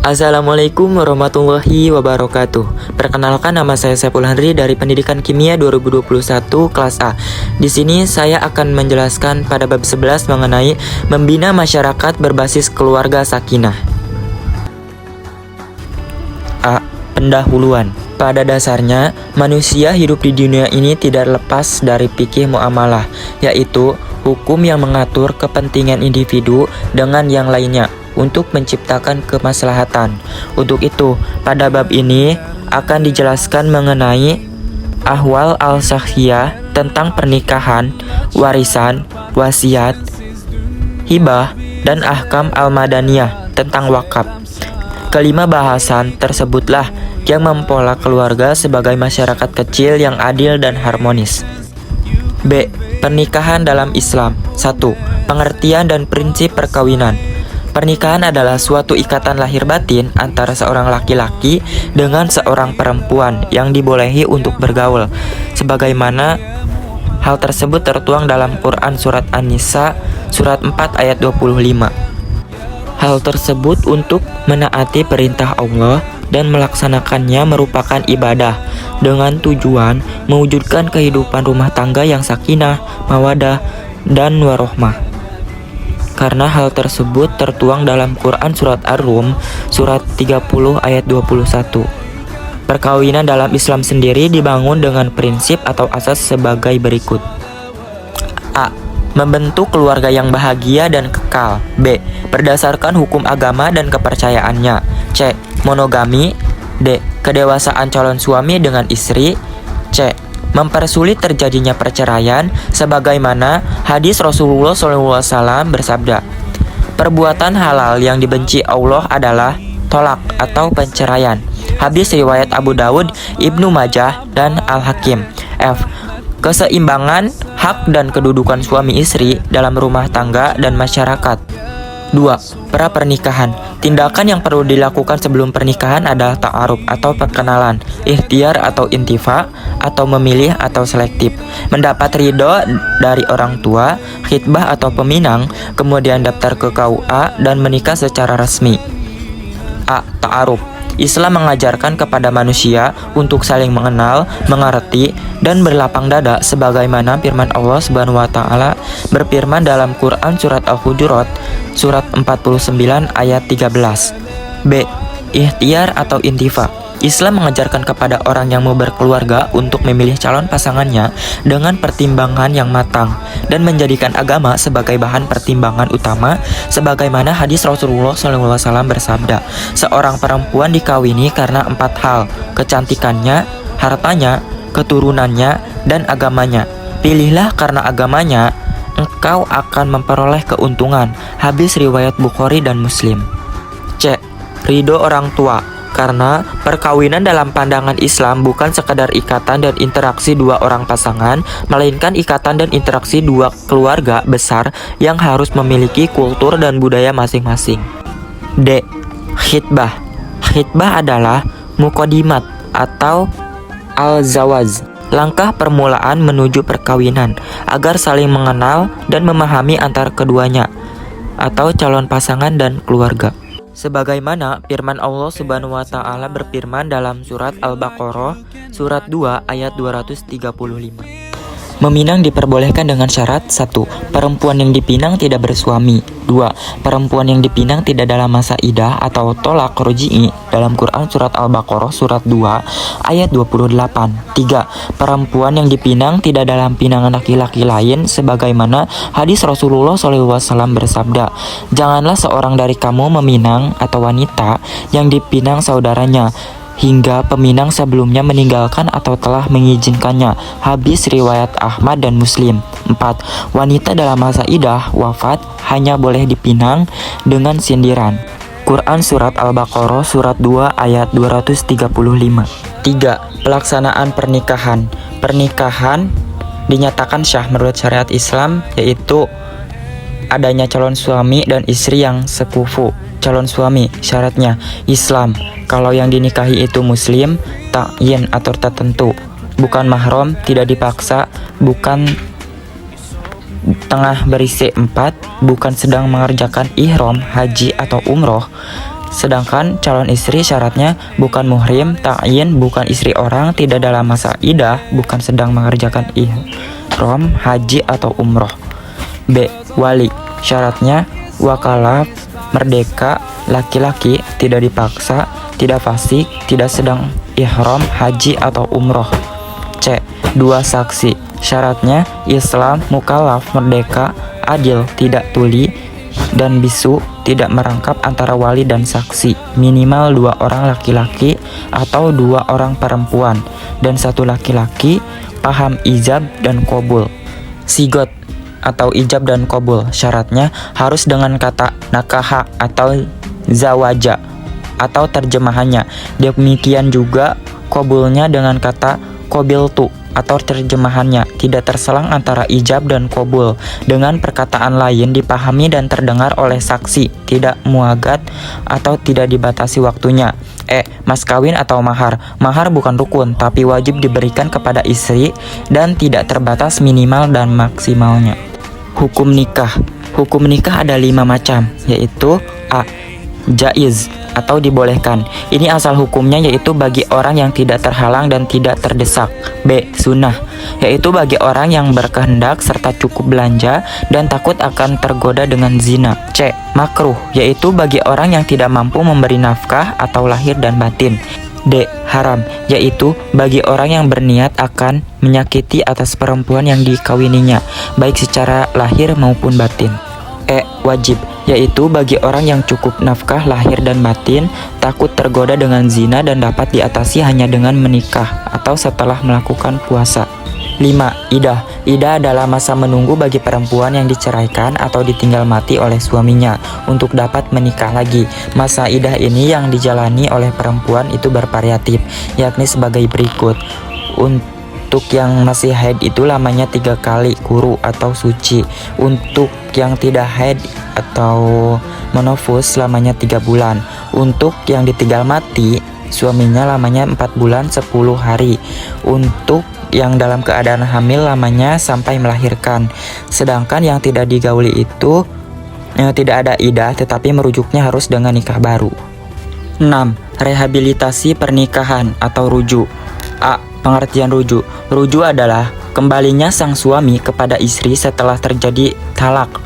Assalamualaikum warahmatullahi wabarakatuh. Perkenalkan, nama saya Saiful Handri dari Pendidikan Kimia 2021 kelas A. Di sini saya akan menjelaskan pada bab 11 mengenai membina masyarakat berbasis keluarga sakinah. A. Pendahuluan. Pada dasarnya, manusia hidup di dunia ini tidak lepas dari fikih muamalah, yaitu hukum yang mengatur kepentingan individu dengan yang lainnya untuk menciptakan kemaslahatan. Untuk itu, pada bab ini akan dijelaskan mengenai ahwal al-syakhsiyah tentang pernikahan, warisan, wasiat, hibah, dan ahkam al-madaniyah tentang wakaf. Kelima bahasan tersebutlah yang mempola keluarga sebagai masyarakat kecil yang adil dan harmonis. B. Pernikahan dalam Islam. 1. Pengertian dan prinsip perkawinan. Pernikahan adalah suatu ikatan lahir batin antara seorang laki-laki dengan seorang perempuan yang dibolehi untuk bergaul, sebagaimana hal tersebut tertuang dalam Quran Surat An-Nisa Surat 4 ayat 25. Hal tersebut untuk menaati perintah Allah dan melaksanakannya merupakan ibadah dengan tujuan mewujudkan kehidupan rumah tangga yang sakinah, mawadah, dan warohmah. Karena hal tersebut tertuang dalam Quran Surat Ar-Rum Surat 30 ayat 21. Perkawinan dalam Islam sendiri dibangun dengan prinsip atau asas sebagai berikut. A. Membentuk keluarga yang bahagia dan kekal. B. Berdasarkan hukum agama dan kepercayaannya. C. Monogami. D. Kedewasaan calon suami dengan istri. C. Mempersulit terjadinya perceraian, sebagaimana hadis Rasulullah SAW bersabda, perbuatan halal yang dibenci Allah adalah tolak atau penceraian. Hadis riwayat Abu Dawud, Ibnu Majah, dan Al-Hakim. F. Keseimbangan hak dan kedudukan suami istri dalam rumah tangga dan masyarakat. 2. Pra-pernikahan. Tindakan yang perlu dilakukan sebelum pernikahan adalah ta'aruf atau perkenalan, ikhtiar atau intifa, atau memilih atau selektif, mendapat ridho dari orang tua, khitbah atau peminang, kemudian daftar ke KUA, dan menikah secara resmi. A. Ta'aruf. Islam mengajarkan kepada manusia untuk saling mengenal, mengerti, dan berlapang dada sebagaimana firman Allah Subhanahu wa taala berfirman dalam Quran Surat Al-Hujurat Surat 49 ayat 13. B. Ikhtiar atau intifa. Islam mengajarkan kepada orang yang mau berkeluarga untuk memilih calon pasangannya dengan pertimbangan yang matang dan menjadikan agama sebagai bahan pertimbangan utama, sebagaimana hadis Rasulullah SAW bersabda, seorang perempuan dikawini karena 4 hal: kecantikannya, hartanya, keturunannya, dan agamanya. Pilihlah karena agamanya, engkau akan memperoleh keuntungan. Hadis riwayat Bukhari dan Muslim. C. Ridho orang tua. Karena perkawinan dalam pandangan Islam bukan sekadar ikatan dan interaksi dua orang pasangan, melainkan ikatan dan interaksi dua keluarga besar yang harus memiliki kultur dan budaya masing-masing. D. Khitbah. Khitbah adalah muqaddimat atau al-zawaz, langkah permulaan menuju perkawinan agar saling mengenal dan memahami antar keduanya atau calon pasangan dan keluarga. Sebagaimana firman Allah Subhanahu wa taala berfirman dalam surat Al-Baqarah surat 2 ayat 235. Meminang diperbolehkan dengan syarat: 1. Perempuan yang dipinang tidak bersuami. 2. Perempuan yang dipinang tidak dalam masa idah atau tolak ruj'i dalam Quran Surat Al-Baqarah Surat 2 ayat 28. 3. Perempuan yang dipinang tidak dalam pinangan laki-laki lain, sebagaimana hadis Rasulullah SAW bersabda, janganlah seorang dari kamu meminang atau wanita yang dipinang saudaranya hingga peminang sebelumnya meninggalkan atau telah mengizinkannya. Hadis riwayat Ahmad dan Muslim. 4. Wanita dalam masa idah wafat hanya boleh dipinang dengan sindiran. Quran Surat Al-Baqarah Surat 2 ayat 235. 3. Pelaksanaan pernikahan. Pernikahan dinyatakan syah menurut syariat Islam, yaitu adanya calon suami dan istri yang sekufu. Calon suami syaratnya Islam. Kalau yang dinikahi itu muslim, ta'yin atau tertentu, bukan mahram, tidak dipaksa, bukan tengah berisi 4, bukan sedang mengerjakan ihram, haji atau umroh, Sedangkan calon istri syaratnya bukan muhrim, ta'yin, bukan istri orang, tidak dalam masa iddah, bukan sedang mengerjakan ihram, haji atau umroh. B. Wali. Syaratnya wakala, merdeka, laki-laki, tidak dipaksa, tidak fasik, tidak sedang ihram, haji atau umroh. C. 2 saksi. Syaratnya Islam, mukallaf, merdeka, adil, tidak tuli, dan bisu, tidak merangkap antara wali dan saksi. Minimal 2 orang laki-laki atau 2 orang perempuan dan 1 laki-laki, paham ijab dan qabul. Sigot atau ijab dan qabul. Syaratnya harus dengan kata nakaha atau zawaja atau terjemahannya. Demikian juga qabulnya dengan kata qabiltu atau terjemahannya. Tidak terselang antara ijab dan qabul. Dengan perkataan lain dipahami dan terdengar oleh saksi. Tidak muagat atau tidak dibatasi waktunya. Mas kawin atau mahar. Mahar bukan rukun, tapi wajib diberikan kepada istri dan tidak terbatas minimal dan maksimalnya. Hukum nikah. Hukum nikah ada 5 macam, yaitu A. Jaiz atau dibolehkan. Ini asal hukumnya yaitu bagi orang yang tidak terhalang dan tidak terdesak. B. Sunnah, yaitu bagi orang yang berkehendak serta cukup belanja dan takut akan tergoda dengan zina. C. Makruh, yaitu bagi orang yang tidak mampu memberi nafkah atau lahir dan batin. D. Haram, yaitu bagi orang yang berniat akan menyakiti atas perempuan yang dikawininya, baik secara lahir maupun batin. E. Wajib, yaitu bagi orang yang cukup nafkah lahir dan batin, takut tergoda dengan zina dan dapat diatasi hanya dengan menikah atau setelah melakukan puasa. 5. Iddah. Iddah adalah masa menunggu bagi perempuan yang diceraikan atau ditinggal mati oleh suaminya untuk dapat menikah lagi. Masa iddah ini yang dijalani oleh perempuan itu bervariatif, yakni sebagai berikut. Untuk yang masih haid itu lamanya 3 kali kuru atau suci. Untuk yang tidak haid atau menofus lamanya 3 bulan. Untuk yang ditinggal mati suaminya lamanya 4 bulan 10 hari. Untuk yang dalam keadaan hamil lamanya sampai melahirkan. Sedangkan yang tidak digauli itu tidak ada iddah, tetapi merujuknya harus dengan nikah baru. 6. Rehabilitasi pernikahan atau rujuk. A. Pengertian rujuk. Rujuk adalah kembalinya sang suami kepada istri setelah terjadi talak,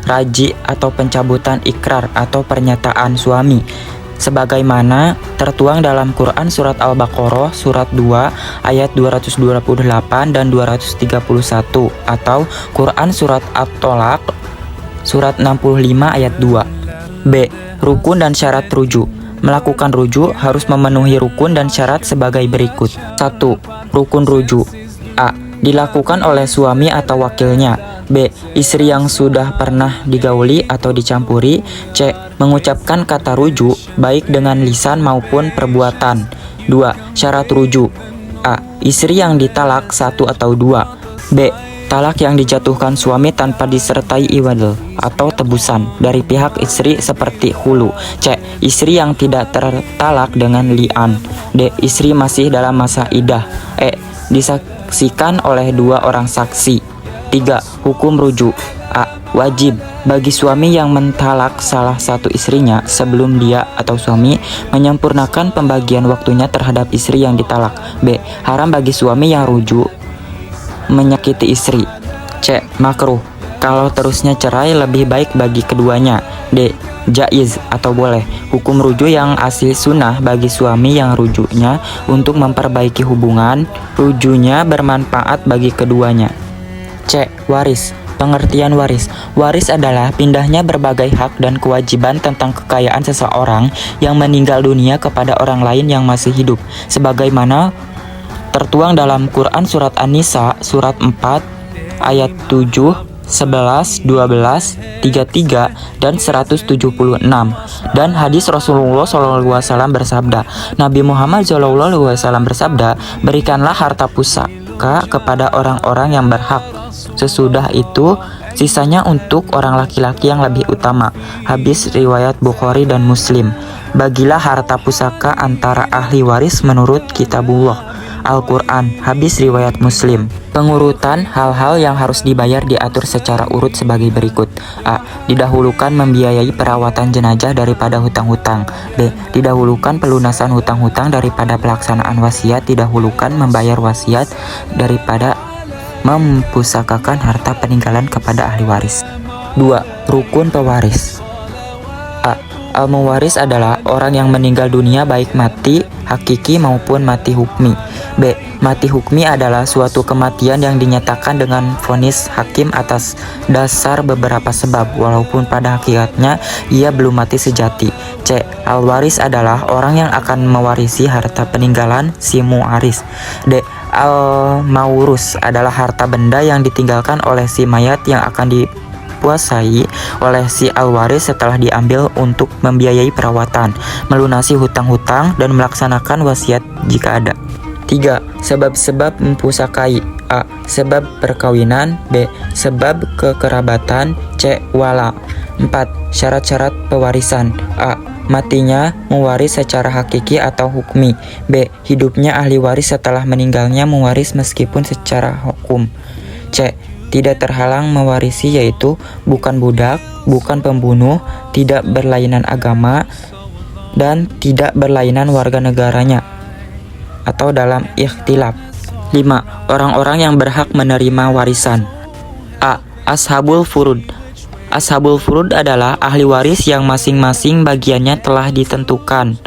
raji atau pencabutan ikrar atau pernyataan suami, sebagaimana tertuang dalam Quran Surat Al-Baqarah Surat 2 ayat 228 dan 231 atau Quran Surat At-Tolaq Surat 65 ayat 2. B. Rukun dan syarat rujuk. Melakukan rujuk harus memenuhi rukun dan syarat sebagai berikut. 1. Rukun rujuk. A. Dilakukan oleh suami atau wakilnya. B. Istri yang sudah pernah digauli atau dicampuri. C. Mengucapkan kata rujuk baik dengan lisan maupun perbuatan. 2. Syarat rujuk. A. Istri yang ditalak 1 atau 2. B. Talak yang dijatuhkan suami tanpa disertai iwadil atau tebusan dari pihak istri seperti hulu. C. Istri yang tidak tertalak dengan li'an. D. Istri masih dalam masa iddah. E. Disaksikan oleh 2 orang saksi. 3. Hukum rujuk. A. Wajib bagi suami yang mentalak salah satu istrinya sebelum dia atau suami menyempurnakan pembagian waktunya terhadap istri yang ditalak. B. Haram bagi suami yang rujuk menyakiti istri. C. Makruh. Kalau terusnya cerai lebih baik bagi keduanya. D. Jaiz atau boleh. Hukum rujuk yang asli sunnah bagi suami yang rujuknya untuk memperbaiki hubungan. Rujuknya bermanfaat bagi keduanya. C. Waris. Pengertian waris. Waris adalah pindahnya berbagai hak dan kewajiban tentang kekayaan seseorang yang meninggal dunia kepada orang lain yang masih hidup, sebagaimana tertuang dalam Quran Surat An-Nisa Surat 4 ayat 7, 11, 12, 33, dan 176. Dan hadis Rasulullah SAW bersabda, Nabi Muhammad SAW bersabda, berikanlah harta pusaka kepada orang-orang yang berhak. Sesudah itu sisanya untuk orang laki-laki yang lebih utama. Hadis riwayat Bukhari dan Muslim. Bagilah harta pusaka antara ahli waris menurut kitabullah Al-Quran. Hadis riwayat Muslim. Pengurutan hal-hal yang harus dibayar diatur secara urut sebagai berikut. A. Didahulukan membiayai perawatan jenazah daripada hutang-hutang. B. Didahulukan pelunasan hutang-hutang daripada pelaksanaan wasiat. Didahulukan membayar wasiat daripada mempusakakan harta peninggalan kepada ahli waris. 2. Rukun pewaris. A. Al-muwaris adalah orang yang meninggal dunia baik mati hakiki maupun mati hukmi. B. Mati hukmi adalah suatu kematian yang dinyatakan dengan vonis hakim atas dasar beberapa sebab, walaupun pada hakikatnya ia belum mati sejati. C. Al-waris adalah orang yang akan mewarisi harta peninggalan si muwaris. D. Al-maurus adalah harta benda yang ditinggalkan oleh si mayat yang akan dikuasai oleh si al-waris setelah diambil untuk membiayai perawatan, melunasi hutang-hutang, dan melaksanakan wasiat jika ada. 3. Sebab-sebab mempusakai. A. Sebab perkawinan. B. Sebab kekerabatan. C. Wala. 4. Syarat-syarat pewarisan. A. Matinya mewaris secara hakiki atau hukmi. B. Hidupnya ahli waris setelah meninggalnya mewaris meskipun secara hukum. C. Tidak terhalang mewarisi, yaitu bukan budak, bukan pembunuh, tidak berlainan agama, dan tidak berlainan warga negaranya atau dalam ikhtilaf. 5. Orang-orang yang berhak menerima warisan. A. Ashabul furud. Ashabul furud adalah ahli waris yang masing-masing bagiannya telah ditentukan.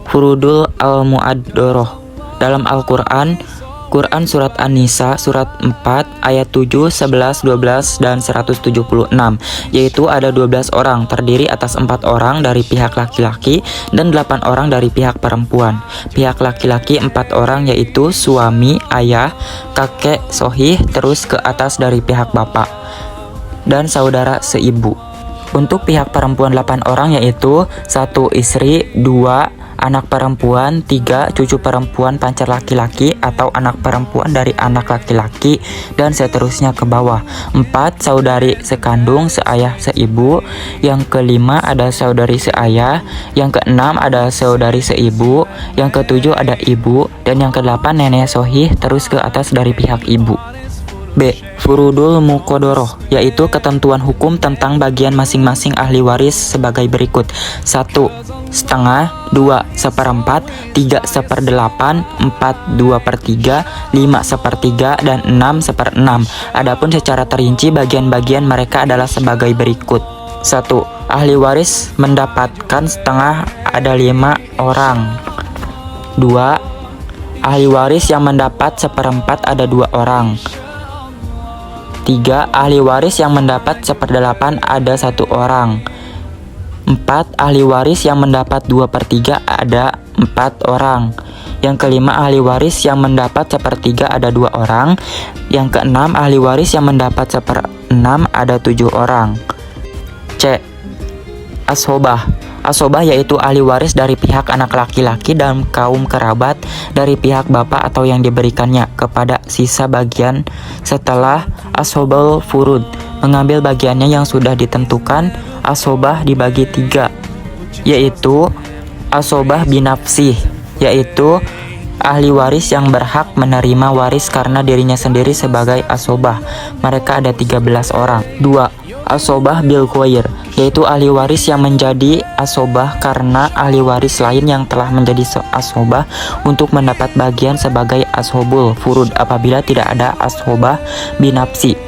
Furudul al-mu'addoroh. Dalam Al-Quran, Surat An-Nisa surat 4 ayat 7, 11, 12, dan 176, yaitu ada 12 orang, terdiri atas 4 orang dari pihak laki-laki dan 8 orang dari pihak perempuan. Pihak laki-laki 4 orang yaitu suami, ayah, kakek, sohih, terus ke atas dari pihak bapak dan saudara seibu. Untuk pihak perempuan 8 orang yaitu 1 istri, 2 anak perempuan, 3 cucu perempuan pancar laki-laki atau anak perempuan dari anak laki-laki, dan seterusnya ke bawah. 4 saudari sekandung seayah seibu. Yang kelima ada saudari seayah. Yang keenam ada saudari seibu. Yang ketujuh ada ibu. Dan yang kedelapan nenek sohih terus ke atas dari pihak ibu. B. Furudul muqaddoroh, yaitu ketentuan hukum tentang bagian masing-masing ahli waris sebagai berikut. 1 setengah, 2 seperempat, 3 seperdelapan, 4 2/3, 5 sepertiga, dan 6 seperenam. Adapun secara terinci bagian-bagian mereka adalah sebagai berikut. 1. Ahli waris mendapatkan setengah ada 5 orang. 2. Ahli waris yang mendapat seperempat ada 2 orang. 3. Ahli waris yang mendapat seperdelapan ada 1 orang. 4. Ahli waris yang mendapat 2/3 ada 4 orang. Yang kelima, ahli waris yang mendapat sepertiga ada 2 orang. Yang keenam, ahli waris yang mendapat seperenam ada 7 orang. C. Asobah. Asobah yaitu ahli waris dari pihak anak laki-laki dan kaum kerabat dari pihak bapak atau yang diberikannya kepada sisa bagian setelah asobal furud mengambil bagiannya yang sudah ditentukan. Asobah dibagi 3, yaitu asobah binafsih, yaitu ahli waris yang berhak menerima waris karena dirinya sendiri sebagai asobah. Mereka ada 13 orang. 2. Asobah bil ghair, yaitu ahli waris yang menjadi asobah karena ahli waris lain yang telah menjadi asobah untuk mendapat bagian sebagai asobul furud apabila tidak ada asobah binafsi.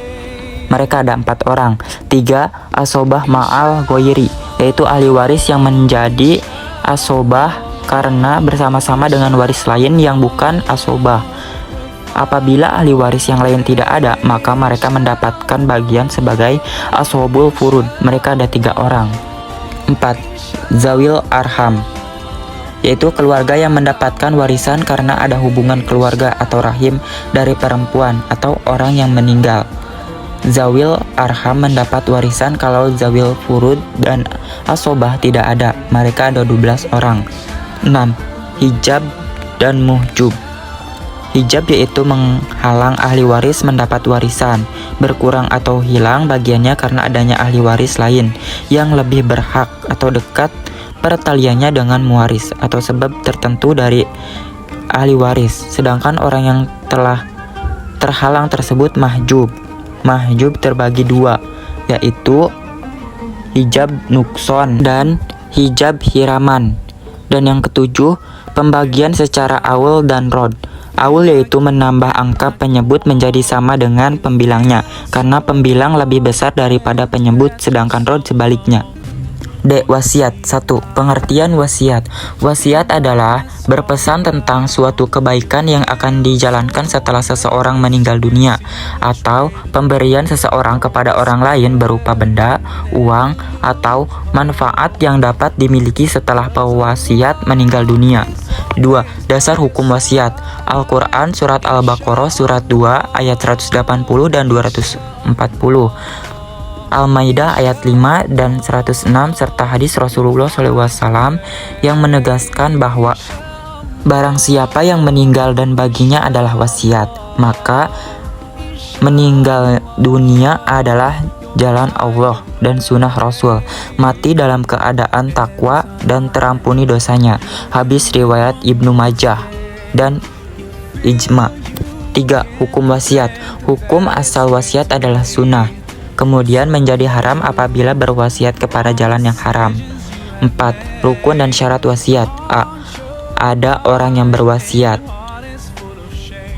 Mereka ada 4 orang. 3. Asobah ma'al ghairi, yaitu ahli waris yang menjadi asobah karena bersama-sama dengan waris lain yang bukan asobah. Apabila ahli waris yang lain tidak ada, maka mereka mendapatkan bagian sebagai asobul furud. Mereka ada 3 orang. 4. Zawil arham, yaitu keluarga yang mendapatkan warisan karena ada hubungan keluarga atau rahim dari perempuan atau orang yang meninggal. Zawil arham mendapat warisan kalau zawil furud dan asobah tidak ada. Mereka ada 12 orang. 6. Hijab dan muhjub. Hijab yaitu menghalang ahli waris mendapat warisan, berkurang atau hilang bagiannya karena adanya ahli waris lain yang lebih berhak atau dekat pertaliannya dengan muwaris atau sebab tertentu dari ahli waris. Sedangkan orang yang telah terhalang tersebut mahjub. Mahjub terbagi dua, yaitu hijab nukson dan hijab hiraman. Dan yang ketujuh, pembagian secara awal dan rod. Awal yaitu menambah angka penyebut menjadi sama dengan pembilangnya, karena pembilang lebih besar daripada penyebut, sedangkan rod sebaliknya. D. Wasiat. 1. Pengertian wasiat. Wasiat adalah berpesan tentang suatu kebaikan yang akan dijalankan setelah seseorang meninggal dunia, atau pemberian seseorang kepada orang lain berupa benda, uang, atau manfaat yang dapat dimiliki setelah pewasiat meninggal dunia. 2. Dasar hukum wasiat. Al-Quran Surat Al-Baqarah Surat 2 ayat 180 dan 240, Al-Maidah ayat 5 dan 106, serta hadis Rasulullah SAW yang menegaskan bahwa barang siapa yang meninggal dan baginya adalah wasiat, maka meninggal dunia adalah jalan Allah dan sunnah Rasul, mati dalam keadaan takwa dan terampuni dosanya. Hadis riwayat Ibnu Majah dan ijma. 3. Hukum wasiat. Hukum asal wasiat adalah sunnah, kemudian menjadi haram apabila berwasiat kepada jalan yang haram. 4. Rukun dan syarat wasiat. A. Ada orang yang berwasiat.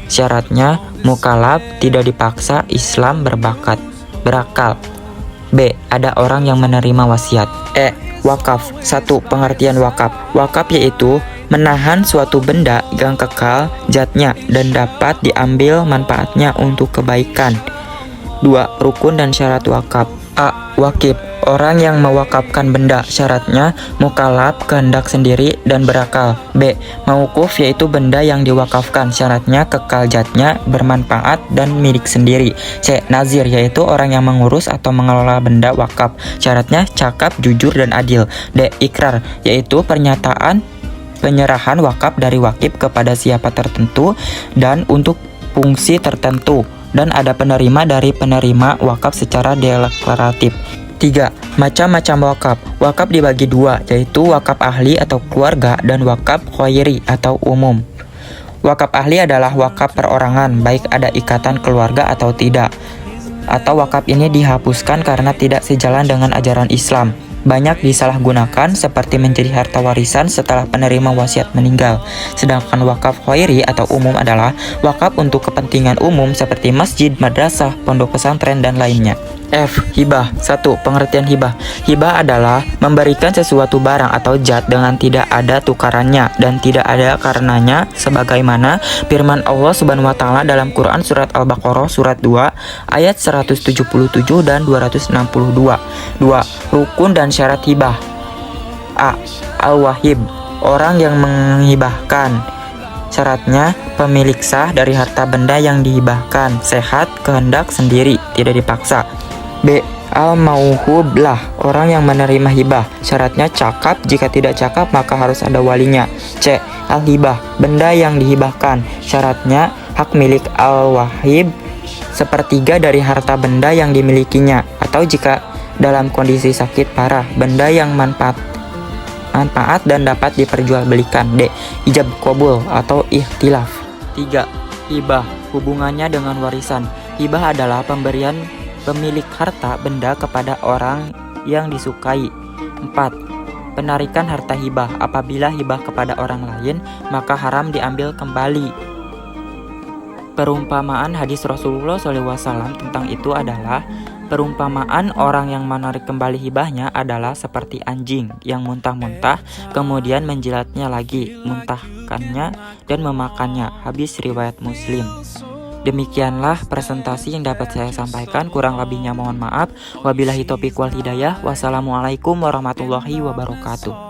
Syaratnya mukallaf, tidak dipaksa, Islam, berakal. B. Ada orang yang menerima wasiat. E. Wakaf. 1. Pengertian wakaf. Wakaf yaitu menahan suatu benda yang kekal zatnya dan dapat diambil manfaatnya untuk kebaikan. 2. Rukun dan syarat wakaf. A. Wakif. Orang yang mewakafkan benda. Syaratnya mukallaf, kehendak sendiri, dan berakal. B. Mauquf yaitu benda yang diwakafkan. Syaratnya kekal zatnya, bermanfaat, dan milik sendiri. C. Nazir yaitu orang yang mengurus atau mengelola benda wakaf. Syaratnya cakap, jujur, dan adil. D. Ikrar yaitu pernyataan penyerahan wakaf dari wakif kepada siapa tertentu dan untuk fungsi tertentu, dan ada penerima dari penerima wakaf secara deklaratif. 3. Macam-macam wakaf. Wakaf dibagi dua, yaitu wakaf ahli atau keluarga dan wakaf khairi atau umum. Wakaf ahli adalah wakaf perorangan, baik ada ikatan keluarga atau tidak, atau wakaf ini dihapuskan karena tidak sejalan dengan ajaran Islam. Banyak disalahgunakan seperti menjadi harta warisan setelah penerima wasiat meninggal. Sedangkan wakaf khairi atau umum adalah wakaf untuk kepentingan umum seperti masjid, madrasah, pondok pesantren, dan lainnya. F. Hibah. 1. Pengertian hibah. Hibah adalah memberikan sesuatu barang atau zat dengan tidak ada tukarannya dan tidak ada karenanya, sebagaimana firman Allah Subhanahu wa taala dalam Quran Surat Al-Baqarah Surat 2 ayat 177 dan 262. 2. Rukun dan syarat hibah. A. Al-Wahib, orang yang menghibahkan. Syaratnya pemilik sah dari harta benda yang dihibahkan, sehat, kehendak sendiri, tidak dipaksa. B. Al-Mauhub lah, orang yang menerima hibah. Syaratnya cakap, jika tidak cakap maka harus ada walinya. C. Al-Hibah, benda yang dihibahkan. Syaratnya hak milik al-wahib sepertiga dari harta benda yang dimilikinya, atau jika dalam kondisi sakit parah, benda yang manfaat dan dapat diperjualbelikan. D. Ijab qabul atau ikhtilaf. 3. Hibah, hubungannya dengan warisan. Hibah adalah pemberian pemilik harta benda kepada orang yang disukai. 4. Penarikan harta hibah. Apabila hibah kepada orang lain, maka haram diambil kembali. Perumpamaan hadis Rasulullah SAW tentang itu adalah perumpamaan orang yang menarik kembali hibahnya adalah seperti anjing yang muntah-muntah, kemudian menjilatnya lagi, muntahkannya, dan memakannya. Hadis riwayat Muslim. Demikianlah presentasi yang dapat saya sampaikan, kurang lebihnya mohon maaf. Wabillahi taufiq wal hidayah. Wassalamualaikum warahmatullahi wabarakatuh.